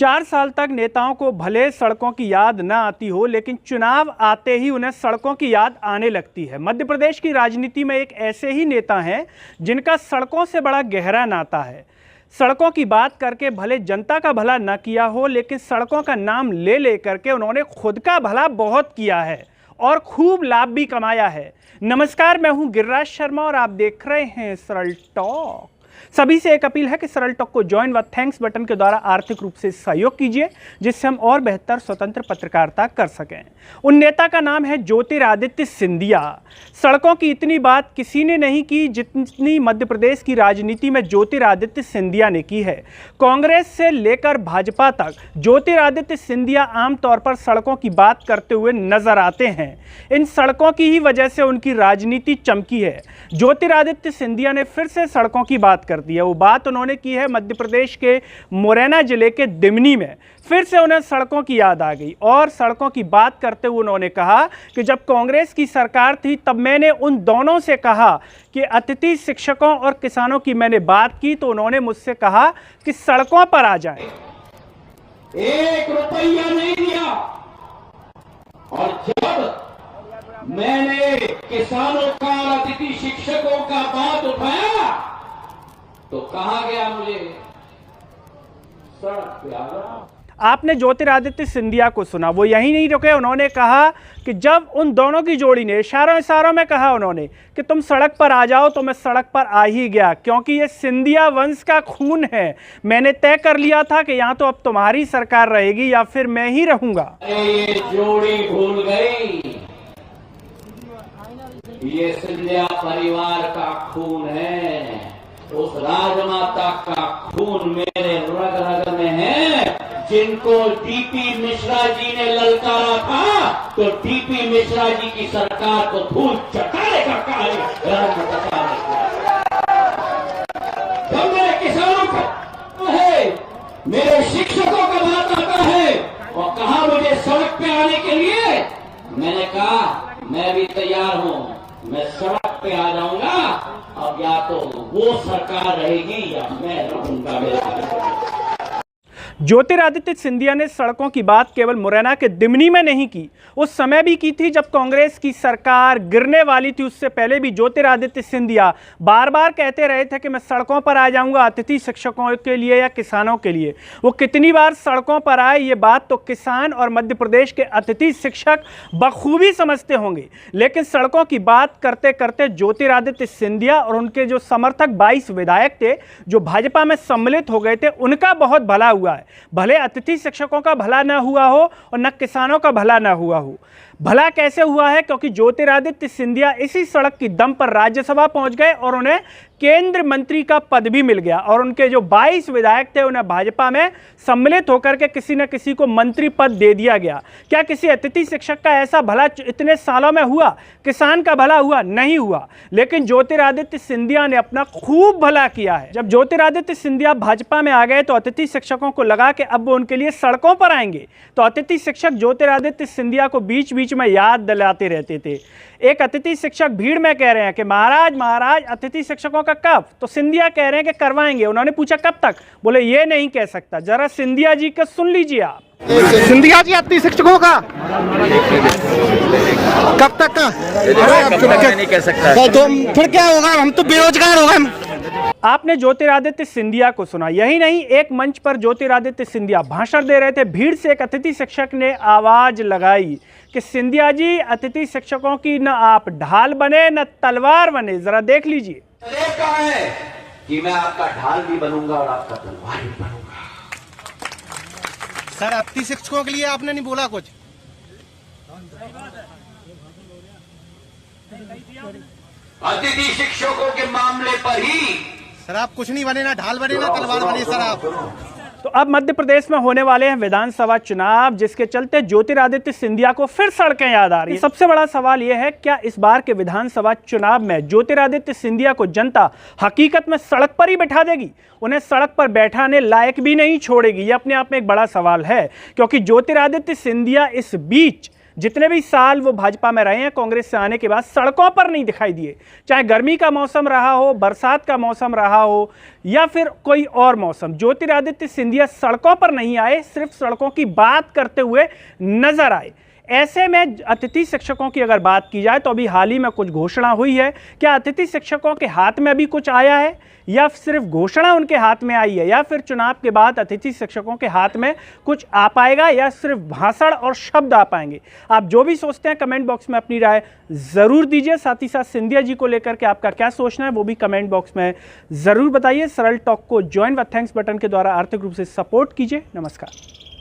4 साल तक नेताओं को भले सड़कों की याद न आती हो, लेकिन चुनाव आते ही उन्हें सड़कों की याद आने लगती है। मध्य प्रदेश की राजनीति में एक ऐसे ही नेता हैं जिनका सड़कों से बड़ा गहरा नाता है। सड़कों की बात करके भले जनता का भला न किया हो, लेकिन सड़कों का नाम ले लेकर के उन्होंने खुद का भला बहुत किया है और खूब लाभ भी कमाया है। नमस्कार, मैं हूं गिरिराज शर्मा और आप देख रहे हैं सरल टॉक। सभी से एक अपील है कि सरल टॉक को ज्वाइन व थैंक्स बटन के द्वारा आर्थिक रूप से सहयोग कीजिए, जिससे हम और बेहतर स्वतंत्र पत्रकारिता कर सकें। उन नेता का नाम है ज्योतिरादित्य सिंधिया। सड़कों की इतनी बात किसी ने नहीं की जितनी मध्य प्रदेश की राजनीति में ज्योतिरादित्य सिंधिया ने की है। कांग्रेस से लेकर भाजपा तक ज्योतिरादित्य सिंधिया आमतौर पर सड़कों की बात करते हुए नजर आते हैं। इन सड़कों की ही वजह से उनकी राजनीति चमकी है। ज्योतिरादित्य सिंधिया ने फिर से सड़कों की बात कर दी है। वो बात उन्होंने की है मध्य प्रदेश के मुरैना जिले के दिमनी में। फिर से उन्हें सड़कों की याद आ गई और सड़कों की बात करते हुए उन्होंने कहा कि जब कांग्रेस की सरकार थी तब मैंने उन दोनों से कहा कि अतिथि शिक्षकों और किसानों की मैंने बात की तो उन्होंने मुझसे कहा कि सड़कों पर आ जाएं। 1 रुपया नहीं दिया और जब मैंने किसानों का और अतिथि शिक्षकों का बात उठाया तो कहा गया मुझे सड़क पे आ जाओ। आपने ज्योतिरादित्य सिंधिया को सुना, वो यही नहीं रुके। उन्होंने कहा कि जब उन दोनों की जोड़ी ने इशारों में कहा उन्होंने कि तुम सड़क पर आ जाओ, तो मैं सड़क पर आ ही गया, क्योंकि ये सिंधिया वंश का खून है। मैंने तय कर लिया था कि यहाँ तो अब तुम्हारी सरकार रहेगी या फिर मैं ही रहूंगा। ये जोड़ी भूल गई, ये सिंधिया परिवार का खून है। उस राजमाता का खून मेरे रग रग में है। जिनको डीपी मिश्रा जी ने ललकारा था तो डीपी मिश्रा जी की सरकार को धूल चटाने का कार्य जब मेरे किसानों का है, मेरे शिक्षकों का बात आता है और कहा मुझे सड़क पे आने के लिए, मैंने कहा मैं भी तैयार हूं, मैं सड़क पे आ जाऊंगा। अब या तो वो सरकार रहेगी या मैं रहूंगा। ज्योतिरादित्य सिंधिया ने सड़कों की बात केवल मुरैना के दिमनी में नहीं की, उस समय भी की थी जब कांग्रेस की सरकार गिरने वाली थी। उससे पहले भी ज्योतिरादित्य सिंधिया बार बार कहते रहे थे कि मैं सड़कों पर आ जाऊंगा अतिथि शिक्षकों के लिए या किसानों के लिए। वो कितनी बार सड़कों पर आए, ये बात तो किसान और मध्य प्रदेश के अतिथि शिक्षक बखूबी समझते होंगे। लेकिन सड़कों की बात करते करते ज्योतिरादित्य सिंधिया और उनके जो समर्थक 22 विधायक थे जो भाजपा में सम्मिलित हो गए थे, उनका बहुत भला हुआ है। भले अतिथि शिक्षकों का भला न हुआ हो और न किसानों का भला न हुआ हो। भला कैसे हुआ है? क्योंकि ज्योतिरादित्य सिंधिया इसी सड़क की दम पर राज्यसभा पहुंच गए और उन्हें केंद्र मंत्री का पद भी मिल गया और उनके जो 22 विधायक थे उन्हें भाजपा में सम्मिलित होकर के किसी न किसी को मंत्री पद दे दिया गया। क्या किसी अतिथि शिक्षक का ऐसा भला इतने सालों में हुआ? किसान का भला हुआ? नहीं हुआ। लेकिन ज्योतिरादित्य सिंधिया ने अपना खूब भला किया है। जब ज्योतिरादित्य सिंधिया भाजपा में आ गए तो अतिथि शिक्षकों को लगा कि अब वो उनके लिए सड़कों पर आएंगे, तो अतिथि शिक्षक ज्योतिरादित्य सिंधिया को बीच बीच में याद दिलाते रहते थे। एक अतिथि शिक्षक भीड़ में कह रहे हैं कि महाराज अतिथि शिक्षकों का कब? तो सिंधिया कह रहे हैं कि करवाएंगे। उन्होंने पूछा कब तक? बोले ये नहीं कह सकता, जरा सिंधिया जी का सुन लीजिए आप। सिंधिया जी अतिथि शिक्षकों का कब तक का? नहीं कह सकता। तो फिर क्या होगा? हम तो बेरोजगार हो गए। आपने ज्योतिरादित्य सिंधिया को सुना। यही नहीं, एक मंच पर ज्योतिरादित्य सिंधिया भाषण दे रहे थे। भीड़ से एक अतिथि शिक्षक ने आवाज लगाई कि सिंधिया जी, अतिथि शिक्षकों की न आप ढाल बने न तलवार बने, जरा देख लीजिए। कहा है कि मैं आपका ढाल भी बनूंगा और आपका तलवार भी बनूंगा। सर, अतिथि शिक्षकों के लिए आपने नहीं बोला कुछ? अतिथि शिक्षकों के मामले पर ही सर आप कुछ नहीं बने, ना ढाल बने ना तलवार बने सर आप। तो अब मध्य प्रदेश में होने वाले हैं विधानसभा चुनाव, जिसके चलते ज्योतिरादित्य सिंधिया को फिर सड़कें याद आ रही है। सबसे बड़ा सवाल यह है, क्या इस बार के विधानसभा चुनाव में ज्योतिरादित्य सिंधिया को जनता हकीकत में सड़क पर ही बैठा देगी? उन्हें सड़क पर बैठाने लायक भी नहीं छोड़ेगी? यह अपने आप में एक बड़ा सवाल है, क्योंकि ज्योतिरादित्य सिंधिया इस बीच जितने भी साल वो भाजपा में रहे हैं, कांग्रेस से आने के बाद सड़कों पर नहीं दिखाई दिए। चाहे गर्मी का मौसम रहा हो, बरसात का मौसम रहा हो या फिर कोई और मौसम, ज्योतिरादित्य सिंधिया सड़कों पर नहीं आए, सिर्फ सड़कों की बात करते हुए नजर आए। ऐसे में अतिथि शिक्षकों की अगर बात की जाए तो अभी हाल ही में कुछ घोषणा हुई है। क्या अतिथि शिक्षकों के हाथ में अभी कुछ आया है या सिर्फ घोषणा उनके हाथ में आई है, या फिर चुनाव के बाद अतिथि शिक्षकों के हाथ में कुछ आ पाएगा या सिर्फ भाषण और शब्द आ पाएंगे? आप जो भी सोचते हैं कमेंट बॉक्स में अपनी राय जरूर दीजिए। साथ ही साथ सिंधिया जी को लेकर के आपका क्या सोचना है वो भी कमेंट बॉक्स में जरूर बताइए। सरल टॉक को ज्वाइन व थैंक्स बटन के द्वारा आर्थिक रूप से सपोर्ट कीजिए। नमस्कार।